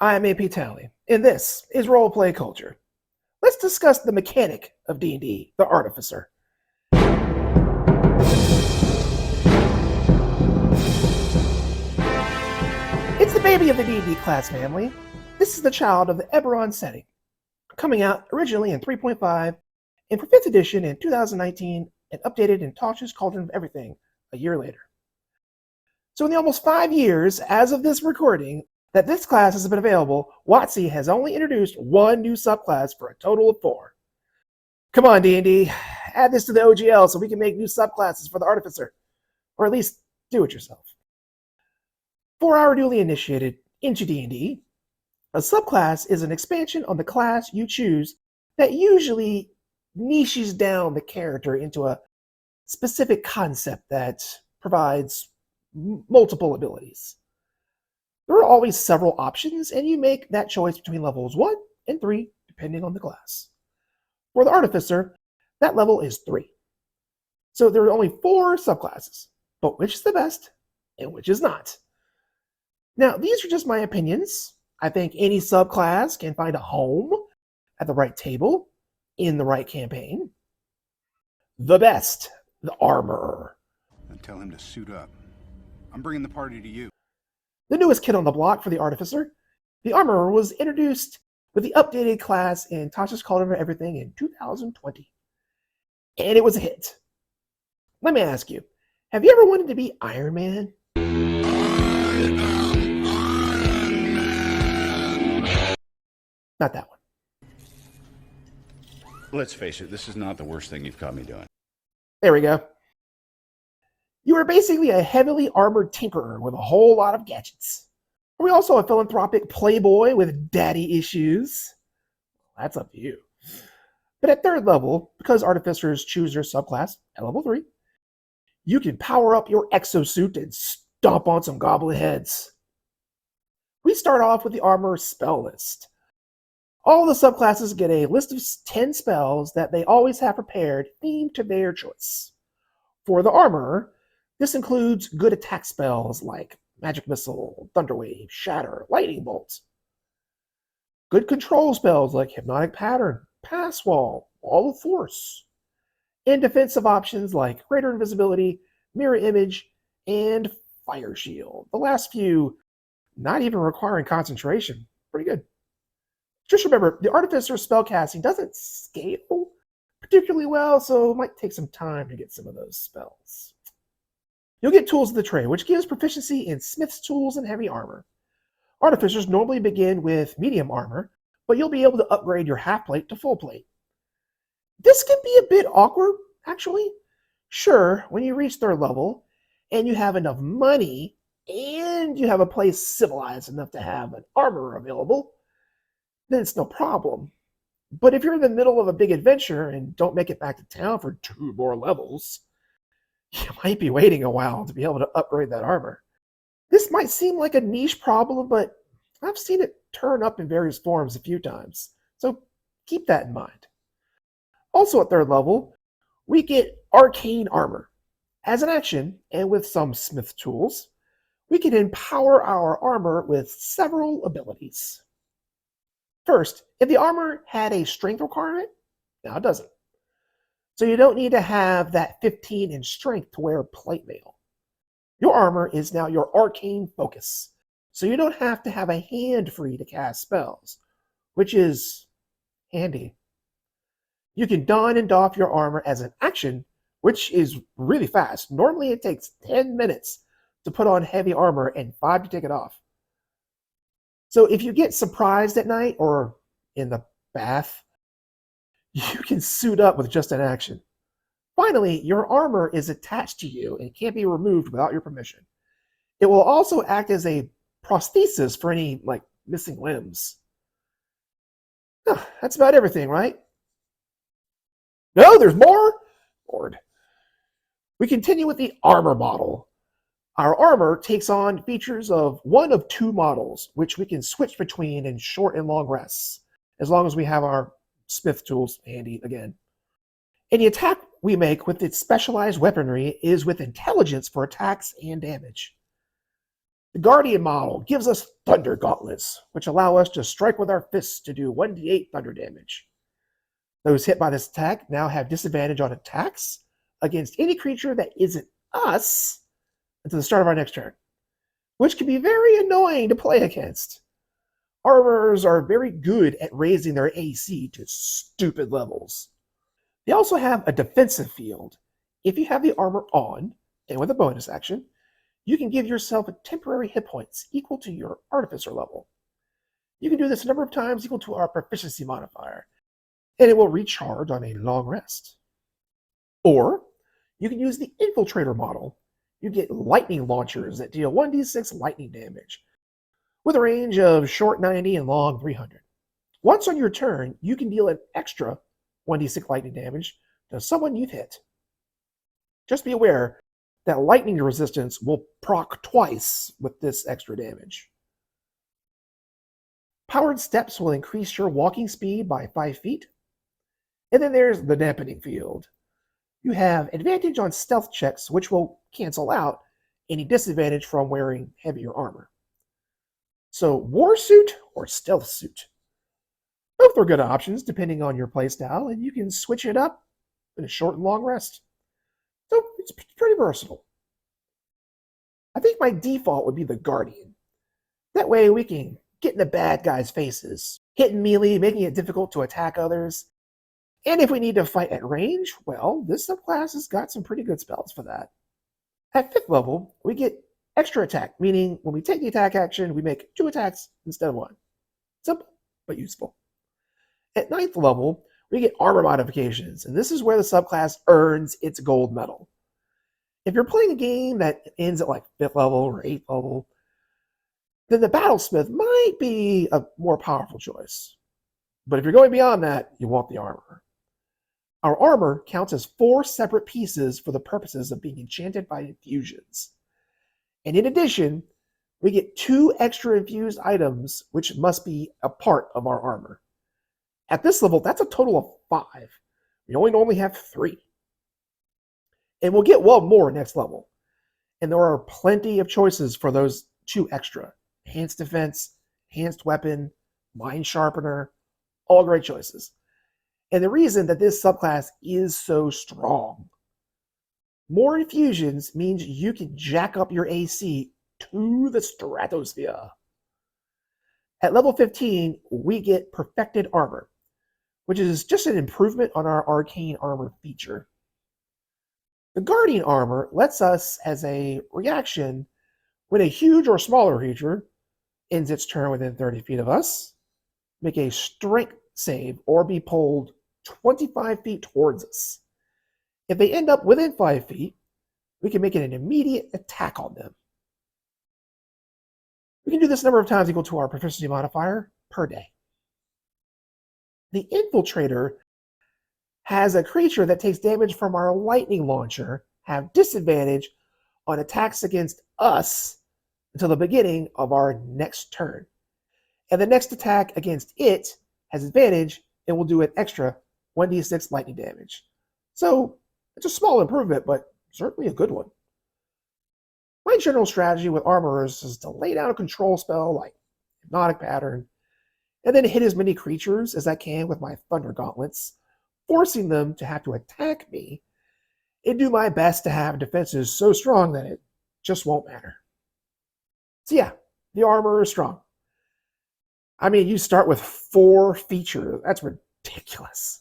I'm AP Tally, and this is Roleplay Culture. Let's discuss the mechanic of D&D, the Artificer. It's the baby of the D&D class family. This is the child of the Eberron setting, coming out originally in 3.5 and for 5th edition in 2019 and updated in Tosh's Cauldron of Everything a year later. So in the almost 5 years, as of this recording, that this class has been available, WotC has only introduced one new subclass for a total of 4. Come on, D&D, add this to the OGL so we can make new subclasses for the Artificer, or at least do it yourself. For our newly initiated into D&D, a subclass is an expansion on the class you choose that usually niches down the character into a specific concept that provides multiple abilities. There are always several options, and you make that choice between levels 1 and 3, depending on the class. For the Artificer, that level is 3. So there are only 4 subclasses, but which is the best and which is not? Now, these are just my opinions. I think any subclass can find a home at the right table in the right campaign. The best, the Armorer. And tell him to suit up. I'm bringing the party to you. The newest kid on the block for the Artificer, the Armorer was introduced with the updated class in Tosh's Cauldron of Everything in 2020. And it was a hit. Let me ask you, have you ever wanted to be Iron Man? Not that one. Let's face it, this is not the worst thing you've caught me doing. There we go. You are basically a heavily armored tinkerer with a whole lot of gadgets. Are we also a philanthropic playboy with daddy issues? That's up to you. But at 3rd level, because Artificers choose their subclass at level 3, you can power up your exosuit and stomp on some goblin heads. We start off with the Armor spell list. All the subclasses get a list of 10 spells that they always have prepared, themed to their choice. For the Armorer, this includes good attack spells like Magic Missile, Thunderwave, Shatter, Lightning Bolt. Good control spells like Hypnotic Pattern, Pass Wall, Wall of Force. And defensive options like Greater Invisibility, Mirror Image, and Fire Shield. The last few not even requiring concentration. Pretty good. Just remember, the Artificer spellcasting doesn't scale particularly well, so it might take some time to get some of those spells. You'll get Tools of the Trade, which gives proficiency in Smith's tools and heavy armor. Artificers normally begin with medium armor, but you'll be able to upgrade your half plate to full plate. This can be a bit awkward, actually. Sure, when you reach 3rd level, and you have enough money, and you have a place civilized enough to have an armorer available, then it's no problem. But if you're in the middle of a big adventure and don't make it back to town for 2 more levels, you might be waiting a while to be able to upgrade that armor. This might seem like a niche problem, but I've seen it turn up in various forms a few times, so keep that in mind. Also at 3rd level, we get Arcane Armor. As an action, and with some Smith tools, we can empower our armor with several abilities. First, if the armor had a strength requirement, now it doesn't. So you don't need to have that 15 in strength to wear plate mail. Your armor is now your arcane focus, so you don't have to have a hand free to cast spells, which is handy. You can don and doff your armor as an action, which is really fast. Normally it takes 10 minutes to put on heavy armor and 5 to take it off. So if you get surprised at night or in the bath, you can suit up with just an action. Finally, your armor is attached to you and can't be removed without your permission. It will also act as a prosthesis for any, missing limbs. That's about everything, right? No, there's more? Lord. We continue with the armor model. Our armor takes on features of one of 2 models, which we can switch between in short and long rests, as long as we have our Smith tools handy again. Any attack we make with its specialized weaponry is with intelligence for attacks and damage. The Guardian model gives us Thunder Gauntlets, which allow us to strike with our fists to do 1d8 thunder damage. Those hit by this attack now have disadvantage on attacks against any creature that isn't us until the start of our next turn, which can be very annoying to play against. Armors are very good at raising their AC to stupid levels. They also have a defensive field. If you have the armor on, and with a bonus action, you can give yourself a temporary hit points equal to your Artificer level. You can do this a number of times equal to our proficiency modifier, and it will recharge on a long rest. Or you can use the Infiltrator model. You get lightning launchers that deal 1d6 lightning damage, with a range of short 90 and long 300. Once on your turn, you can deal an extra 1d6 lightning damage to someone you've hit. Just be aware that lightning resistance will proc twice with this extra damage. Powered steps will increase your walking speed by 5 feet. And then there's the dampening field. You have advantage on stealth checks, which will cancel out any disadvantage from wearing heavier armor. So war suit or stealth suit. Both are good options depending on your playstyle, and you can switch it up in a short and long rest. So it's pretty versatile. I think my default would be the Guardian. That way we can get in the bad guys' faces, hitting melee, making it difficult to attack others. And if we need to fight at range, well, this subclass has got some pretty good spells for that. At 5th level, we get extra attack, meaning when we take the attack action, we make 2 attacks instead of 1. Simple, but useful. At 9th level, we get armor modifications, and this is where the subclass earns its gold medal. If you're playing a game that ends at like 5th level or 8th level, then the Battlesmith might be a more powerful choice. But if you're going beyond that, you want the armor. Our armor counts as 4 separate pieces for the purposes of being enchanted by infusions. And in addition, we get 2 extra infused items, which must be a part of our armor. At this level, that's a total of 5. We only normally have 3. And we'll get one more next level. And there are plenty of choices for those 2 extra. Enhanced defense, enhanced weapon, mind sharpener, all great choices. And the reason that this subclass is so strong. More infusions means you can jack up your AC to the stratosphere. At level 15, we get Perfected Armor, which is just an improvement on our Arcane Armor feature. The Guardian Armor lets us, as a reaction, when a huge or smaller creature ends its turn within 30 feet of us, make a strength save or be pulled 25 feet towards us. If they end up within 5 feet, we can make it an immediate attack on them. We can do this a number of times equal to our proficiency modifier per day. The Infiltrator has a creature that takes damage from our lightning launcher have disadvantage on attacks against us until the beginning of our next turn. And the next attack against it has advantage and will do an extra 1d6 lightning damage. So it's a small improvement, but certainly a good one. My general strategy with armorers is to lay down a control spell like Hypnotic Pattern, and then hit as many creatures as I can with my Thunder Gauntlets, forcing them to have to attack me, and do my best to have defenses so strong that it just won't matter. So yeah, the armor is strong. I mean, you start with 4 features. That's ridiculous.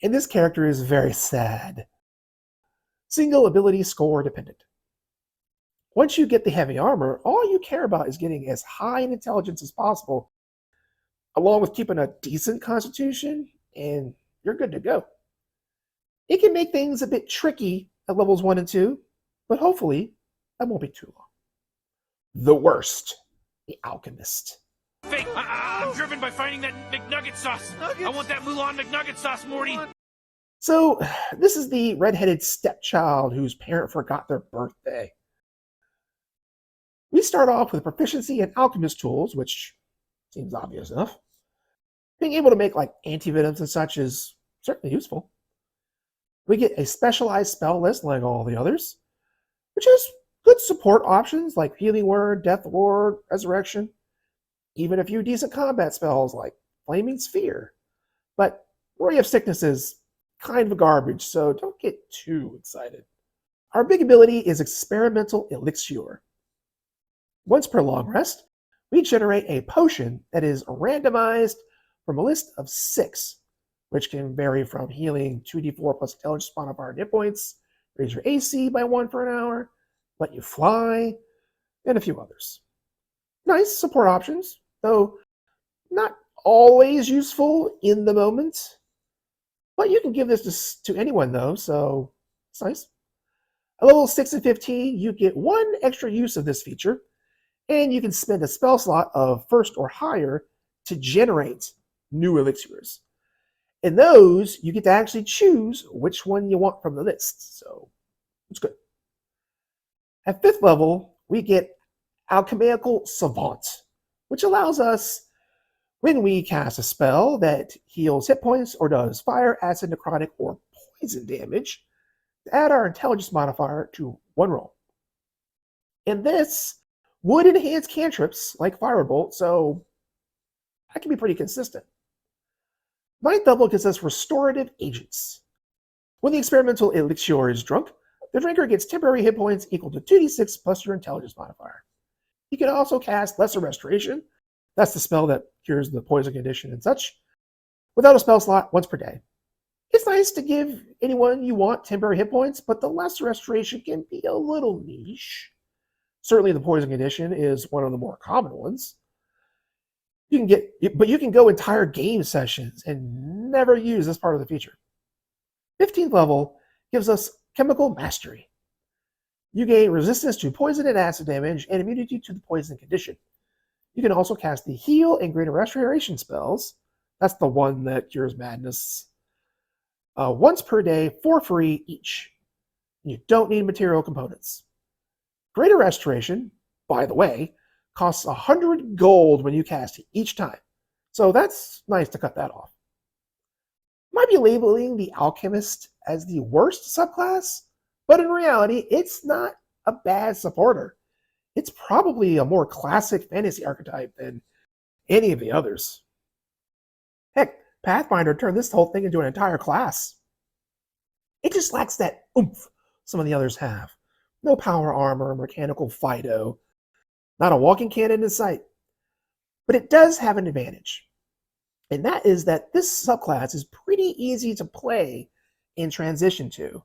And this character is very sad. Single ability score dependent. Once you get the heavy armor, all you care about is getting as high in intelligence as possible, along with keeping a decent constitution, and you're good to go. It can make things a bit tricky at levels 1 and 2, but hopefully that won't be too long. The worst, the Alchemist. Fake! I'm driven by finding that McNugget sauce. I want that Mulan McNugget sauce, Morty. So, this is the red-headed stepchild whose parent forgot their birthday. We start off with proficiency in alchemist tools, which seems obvious enough. Being able to make like antivenoms and such is certainly useful. We get a specialized spell list like all the others, which is good support options like Healing Word, Death Ward, Resurrection, even a few decent combat spells like Flaming Sphere. But Ray of Sickness is kind of garbage, so don't get too excited. Our big ability is Experimental Elixir. Once per long rest, we generate a potion that is randomized from a list of 6, which can vary from healing 2d4 plus intelligence modifier and hit points, raise your AC by 1 for an hour, let you fly, and a few others. Nice support options, though not always useful in the moment. But you can give this to anyone, though, so it's nice. At level 6 and 15, you get 1 extra use of this feature, and you can spend a spell slot of 1st or higher to generate new elixirs. In those, you get to actually choose which one you want from the list, so it's good. At 5th level, we get Alchemical Savant, which allows us, when we cast a spell that heals hit points or does fire, acid, necrotic, or poison damage, to add our intelligence modifier to 1 roll. And this would enhance cantrips like Firebolt, so that can be pretty consistent. 9th level gives us Restorative Agents. When the experimental elixir is drunk, the drinker gets temporary hit points equal to 2d6 plus your intelligence modifier. You can also cast Lesser Restoration. That's the spell that cures the poison condition and such, without a spell slot once per day. It's nice to give anyone you want temporary hit points, but the Lesser Restoration can be a little niche. Certainly the poison condition is one of the more common ones. You can go entire game sessions and never use this part of the feature. 15th level gives us Chemical Mastery. You gain resistance to poison and acid damage and immunity to the poison condition. You can also cast the Heal and Greater Restoration spells. That's the one that cures madness. Once per day for free each. You don't need material components. Greater Restoration, by the way, costs 100 gold when you cast it each time. So that's nice to cut that off. Might be labeling the Alchemist as the worst subclass, but in reality, it's not a bad supporter. It's probably a more classic fantasy archetype than any of the others. Heck, Pathfinder turned this whole thing into an entire class. It just lacks that oomph some of the others have. No power armor, mechanical Fido, not a walking cannon in sight. But it does have an advantage, and that is that this subclass is pretty easy to play and transition to.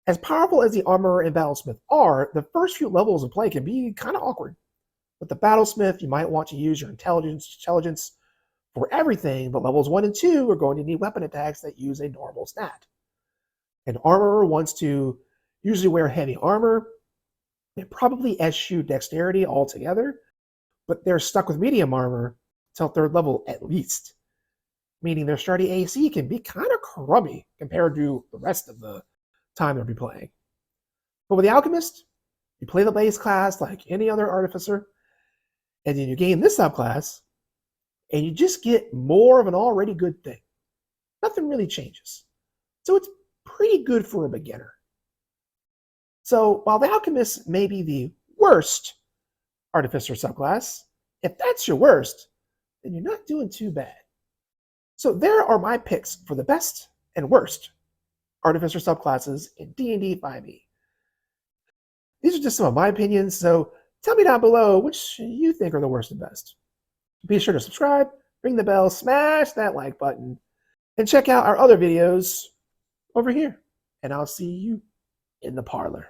As powerful as the Armorer and Battlesmith are, the first few levels of play can be kind of awkward. With the Battlesmith, you might want to use your intelligence for everything, but levels 1 and 2 are going to need weapon attacks that use a normal stat. An Armorer wants to usually wear heavy armor and probably eschew dexterity altogether, but they're stuck with medium armor till 3rd level at least, meaning their starting AC can be kind of crummy compared to the rest of the time they'll be playing. But with the Alchemist, you play the base class like any other Artificer, and then you gain this subclass, and you just get more of an already good thing. Nothing really changes. So it's pretty good for a beginner. So while the Alchemist may be the worst Artificer subclass, if that's your worst, then you're not doing too bad. So there are my picks for the best and worst Artificer subclasses in D&D 5e. These are just some of my opinions, so tell me down below which you think are the worst and best. Be sure to subscribe, ring the bell, smash that like button, and check out our other videos over here. And I'll see you in the parlor.